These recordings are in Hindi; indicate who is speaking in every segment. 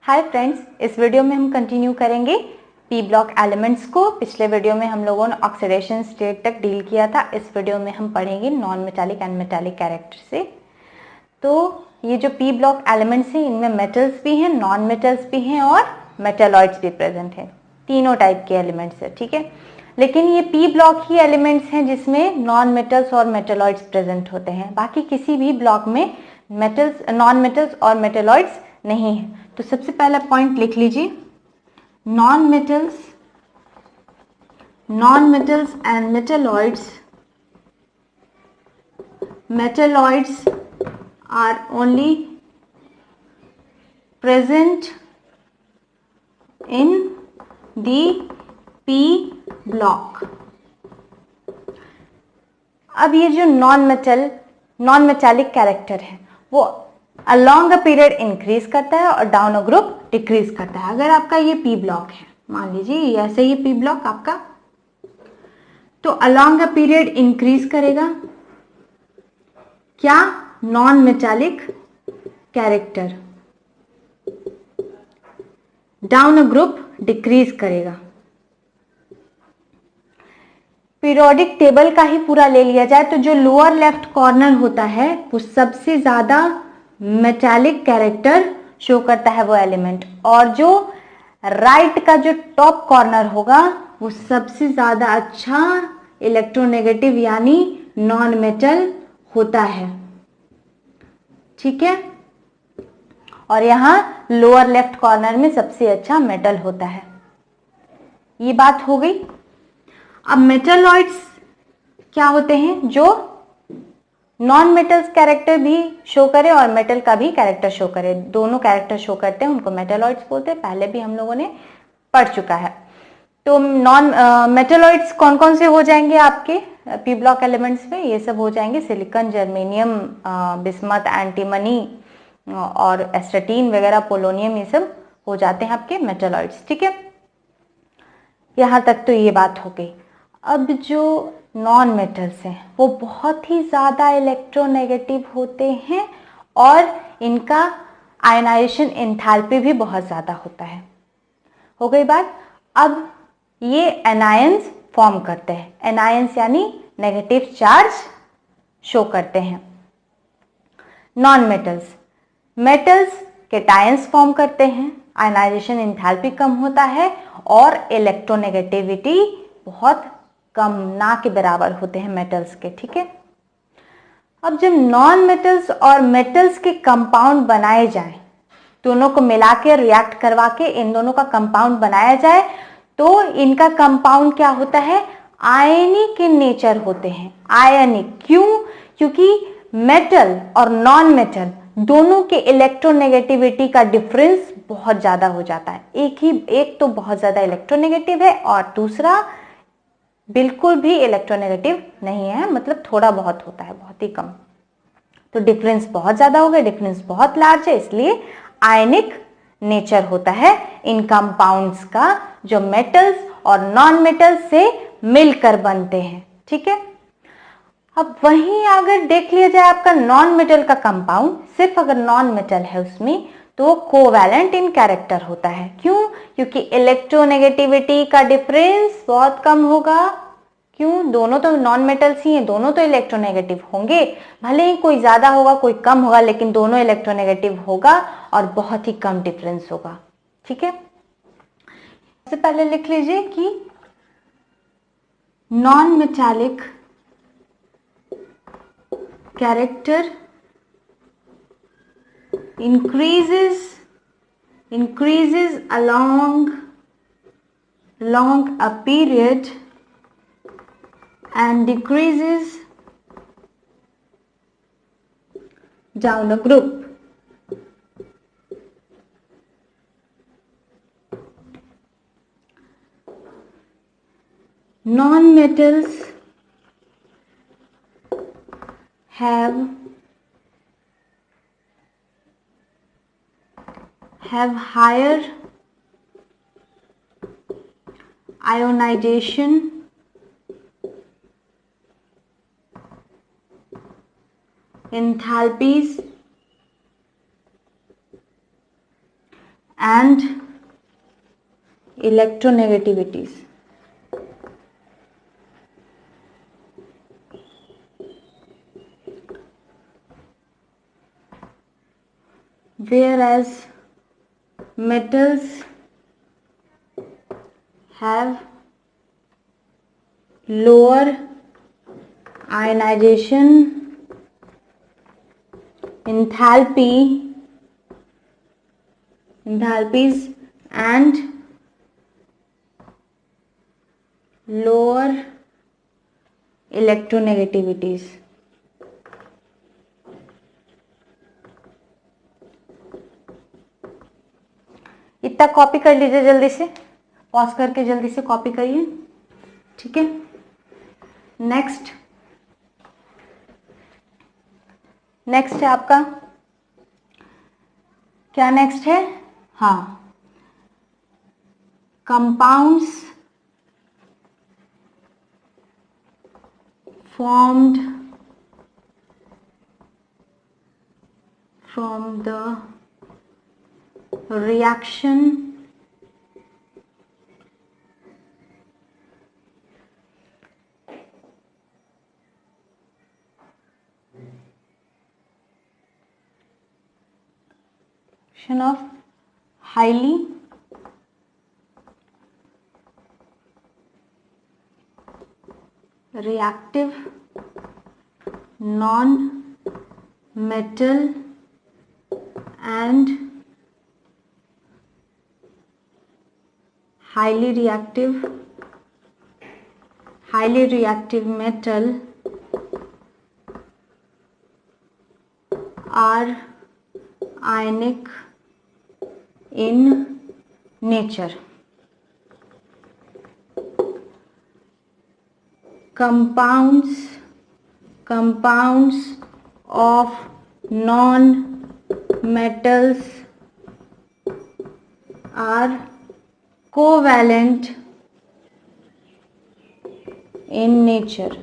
Speaker 1: हाय फ्रेंड्स, इस वीडियो में हम कंटिन्यू करेंगे पी ब्लॉक एलिमेंट्स को। पिछले वीडियो में हम लोगों ने ऑक्सीडेशन स्टेट तक डील किया था। इस वीडियो में हम पढ़ेंगे non metallic and metallic character से। तो ये जो पी ब्लॉक एलिमेंट्स हैं, इनमें मेटल्स भी हैं, नॉन मेटल्स भी हैं और मेटालॉइड्स भी प्रेजेंट हैं। तीनों टाइप के एलिमेंट्स है, ठीक है। लेकिन ये पी ब्लॉक ही एलिमेंट्स हैं जिसमें नॉन मेटल्स और मेटालॉइड्स प्रेजेंट होते हैं। बाकी किसी भी ब्लॉक में मेटल्स, नॉन मेटल्स और मेटालॉइड्स नहीं है। तो सबसे पहला पॉइंट लिख लीजिए, non metals and metalloids are only present in the p block। अब ये जो नॉन मेटालिक कैरेक्टर है वो अलोंग अ पीरियड इंक्रीज करता है और डाउन अ ग्रुप डिक्रीज करता है। अगर आपका ये पी ब्लॉक है, मान लीजिए ऐसे ही पी ब्लॉक आपका, तो अलोंग अ पीरियड इंक्रीज करेगा क्या? Non metallic character. Down a group decrease करेगा। पीरियोडिक टेबल का ही पूरा ले लिया जाए तो जो लोअर लेफ्ट कॉर्नर होता है वो सबसे ज्यादा मेटालिक कैरेक्टर शो करता है वो एलिमेंट, और जो राइट का जो टॉप कॉर्नर होगा वो सबसे ज्यादा अच्छा इलेक्ट्रोनेगेटिव यानी नॉन मेटल होता है, ठीक है। और यहां लोअर लेफ्ट कॉर्नर में सबसे अच्छा मेटल होता है। ये बात हो गई। अब मेटालॉइड्स क्या होते हैं? जो नॉन मेटल्स कैरेक्टर भी शो करे और मेटल का भी कैरेक्टर शो करे, दोनों कैरेक्टर शो करते हैं, उनको मेटालॉइड्स बोलते हैं। पहले भी हम लोगों ने पढ़ चुका है। तो नॉन मेटालॉइड्स कौन कौन से हो जाएंगे आपके पी ब्लॉक एलिमेंट्स में? ये सब हो जाएंगे सिलिकॉन, जर्मेनियम, बिस्मथ, एंटीमनी और एस्टेटीन वगैरह, पोलोनियम, ये सब हो जाते हैं आपके मेटालॉइड्स, ठीक है। यहां तक तो ये बात हो गई। अब जो नॉन मेटल्स हैं वो बहुत ही ज्यादा इलेक्ट्रोनेगेटिव होते हैं और इनका आयनाइजेशन एंथैल्पी भी बहुत ज्यादा होता है। हो गई बात। अब ये एनायंस फॉर्म करते हैं। एनायंस यानी नेगेटिव चार्ज शो करते हैं। नॉन मेटल्स केटायंस फॉर्म करते हैं, आयनाइजेशन एंथैल्पी कम होता है और इलेक्ट्रोनेगेटिविटी बहुत कम, ना के बराबर होते हैं मेटल्स के, ठीक है। अब जब नॉन मेटल्स और मेटल्स के कंपाउंड बनाए जाएं, दोनों को मिला के रिएक्ट करवा के इन दोनों का कंपाउंड बनाया जाए तो इनका कंपाउंड क्या होता है? आयनिक इन नेचर होते हैं। आयनिक क्यों? क्योंकि मेटल और नॉन मेटल दोनों के इलेक्ट्रोनेगेटिविटी का डिफरेंस बहुत ज्यादा हो जाता है। एक तो बहुत ज्यादा इलेक्ट्रोनेगेटिव है और दूसरा बिल्कुल भी इलेक्ट्रोनेगेटिव नहीं है, मतलब थोड़ा बहुत होता है, बहुत ही कम। तो डिफरेंस बहुत ज्यादा हो गया, डिफरेंस बहुत लार्ज है, इसलिए आयनिक नेचर होता है इन कंपाउंड्स का जो मेटल्स और नॉन मेटल्स से मिलकर बनते हैं, ठीक है। अब वहीं अगर देख लिया जाए आपका नॉन मेटल का कंपाउंड, सिर्फ अगर नॉन मेटल है उसमें, तो कोवैलेंट इन कैरेक्टर होता है। क्यों? क्योंकि इलेक्ट्रोनेगेटिविटी का डिफरेंस बहुत कम होगा। क्यों? दोनों तो नॉन मेटल्स ही हैं, दोनों तो इलेक्ट्रोनेगेटिव होंगे, भले ही कोई ज्यादा होगा कोई कम होगा, लेकिन दोनों इलेक्ट्रोनेगेटिव होगा और बहुत ही कम डिफरेंस होगा, ठीक है। सबसे पहले लिख लीजिए कि non metallic character increases along a period and decreases down a group। Non-metals have higher ionization enthalpies and and electronegativities. Whereas metals have lower ionization enthalpies and lower electronegativities. इतना कॉपी कर लीजिए, जल्दी से पॉज करके जल्दी से कॉपी करिए, ठीक है। नेक्स्ट है आपका क्या, नेक्स्ट है, हाँ, compounds formed from the reaction of highly reactive non-metal and highly reactive metal are ionic in nature. Compounds of non-metals are covalent in nature.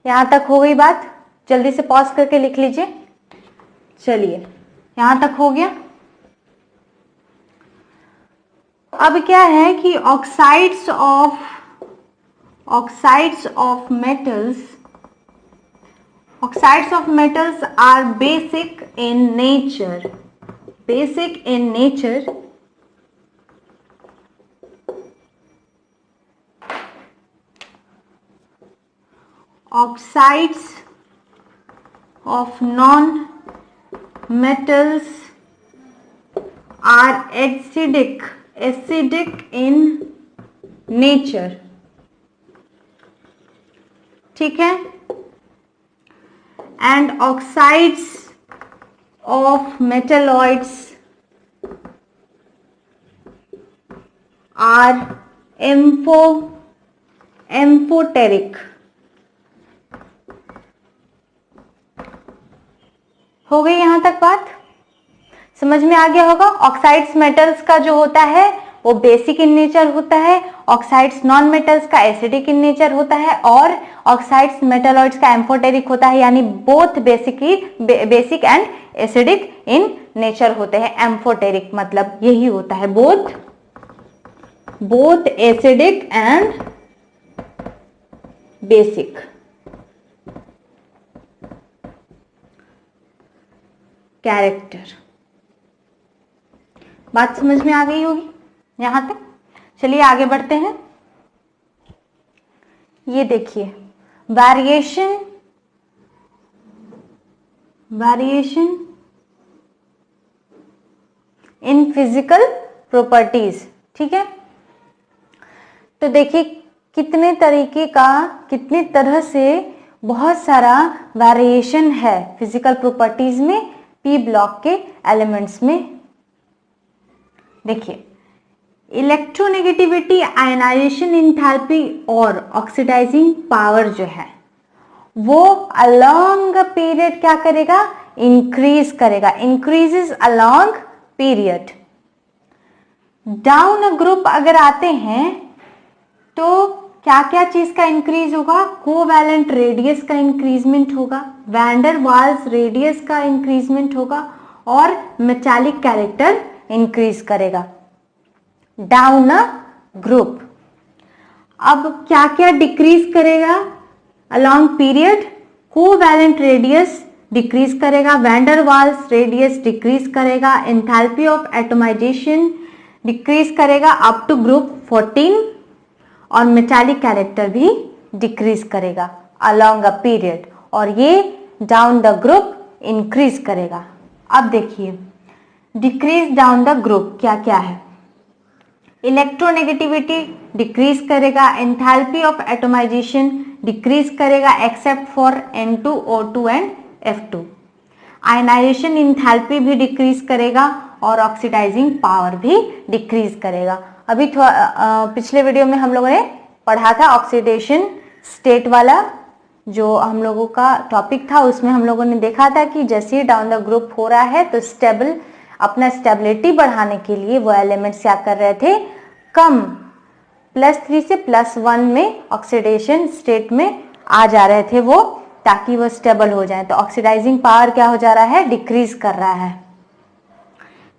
Speaker 1: यहां तक हो गई बात, जल्दी से पॉज करके लिख लीजिए। चलिए, यहां तक हो गया। अब क्या है कि oxides of metals are basic in nature. Oxides of non-metals are acidic in nature, ठीक है। And oxides of metalloids are amphoteric। हो गई यहां तक बात, समझ में आ गया होगा। ऑक्साइड्स मेटल्स का जो होता है वो बेसिक इन नेचर होता है, ऑक्साइड्स नॉन मेटल्स का एसिडिक इन नेचर होता है, और ऑक्साइड्स मेटालॉइड्स का एम्फोटेरिक होता है, यानी both basic and acidic in nature होते हैं। एम्फोटेरिक मतलब यही होता है, both acidic and basic. Character, बात समझ में आ गई होगी यहां तक। चलिए आगे बढ़ते हैं। ये देखिए, वेरिएशन इन फिजिकल प्रॉपर्टीज, ठीक है। तो देखिए कितने तरह से बहुत सारा वेरिएशन है फिजिकल प्रॉपर्टीज में, पी ब्लॉक के एलिमेंट्स में। देखिए, इलेक्ट्रोनेगेटिविटी, आयनाइजेशन एंथैल्पी और ऑक्सीडाइजिंग पावर जो है वो अलोंग पीरियड क्या करेगा, इंक्रीज करेगा, increases along period. Down group अगर आते हैं तो क्या क्या चीज का इंक्रीज होगा, कोवैलेंट रेडियस का इंक्रीजमेंट होगा, वैंडर वाल्स रेडियस का इंक्रीजमेंट होगा, और मेटालिक कैरेक्टर इंक्रीज करेगा डाउन अ ग्रुप। अब क्या क्या डिक्रीज करेगा along period? Covalent radius decrease करेगा, वैंडर वाल्स रेडियस डिक्रीज करेगा, एंथैल्पी ऑफ एटमाइजेशन डिक्रीज करेगा अप टू ग्रुप 14 और मेटालिक कैरेक्टर भी डिक्रीज करेगा अलोंग अ पीरियड और ये डाउन द ग्रुप इंक्रीज करेगा। अब देखिए डिक्रीज डाउन द ग्रुप क्या क्या है। इलेक्ट्रोनेगेटिविटी डिक्रीज करेगा, एंथैल्पी ऑफ एटमाइजेशन डिक्रीज करेगा except for N2O2 and F2। Ionisation enthalpy भी डिक्रीज करेगा और ऑक्सीडाइजिंग पावर भी डिक्रीज करेगा। अभी पिछले वीडियो में हम लोगों ने पढ़ा था ऑक्सीडेशन स्टेट वाला जो हम लोगों का टॉपिक था, उसमें हम लोगों ने देखा था कि जैसे ही डाउन द ग्रुप हो रहा है तो अपना स्टेबिलिटी बढ़ाने के लिए वो एलिमेंट्स क्या कर रहे थे, कम +3 से +1 में ऑक्सीडेशन स्टेट में आ जा रहे थे वो, ताकि वो स्टेबल हो जाए। तो ऑक्सीडाइजिंग पावर क्या हो जा रहा है, डिक्रीज कर रहा है।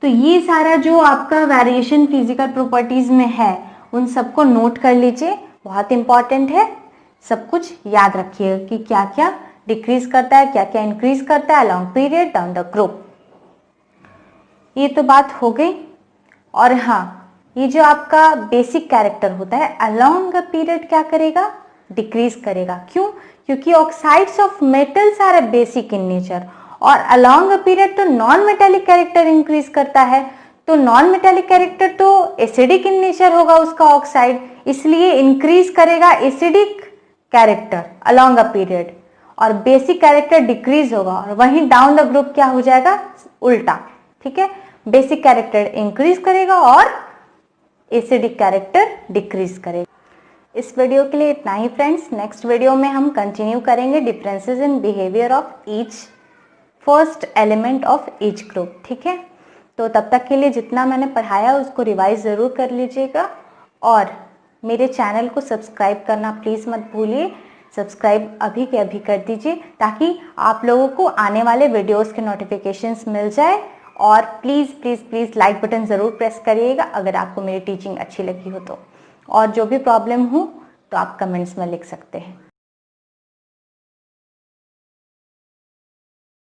Speaker 1: तो ये सारा जो आपका वेरिएशन फिजिकल प्रॉपर्टीज में है उन सबको नोट कर लीजिए, बहुत इंपॉर्टेंट है। सब कुछ याद रखिएगा कि क्या क्या डिक्रीज करता है, क्या क्या इंक्रीज करता है along period down the group. ये तो बात हो गई। और हाँ, ये जो आपका बेसिक कैरेक्टर होता है अलोंग अ पीरियड क्या करेगा, डिक्रीज करेगा। क्यों? क्योंकि oxides of metals are basic in nature और अलोंग अ पीरियड तो नॉन मेटेलिक कैरेक्टर इंक्रीज करता है। तो नॉन मेटेलिक कैरेक्टर तो एसिडिक इन नेचर होगा उसका ऑक्साइड, इसलिए इंक्रीज करेगा acidic character along a period और बेसिक कैरेक्टर डिक्रीज होगा। और वहीं डाउन द ग्रुप क्या हो जाएगा, उल्टा। ठीक है, बेसिक कैरेक्टर इंक्रीज करेगा और एसिडिक कैरेक्टर डिक्रीज करेगा। इस वीडियो के लिए इतना ही फ्रेंड्स। नेक्स्ट वीडियो में हम कंटिन्यू करेंगे differences in behaviour of each first element of each group. ठीक है, तो तब तक के लिए जितना मैंने पढ़ाया उसको रिवाइज ज़रूर कर लीजिएगा और मेरे चैनल को सब्सक्राइब करना प्लीज़ मत भूलिए। सब्सक्राइब अभी के अभी कर दीजिए ताकि आप लोगों को आने वाले वीडियोस के नोटिफिकेशंस मिल जाए। और please please please like button ज़रूर प्रेस करिएगा अगर आपको मेरी टीचिंग अच्छी लगी हो तो। और जो भी प्रॉब्लम हो तो आप कमेंट्स में लिख सकते हैं।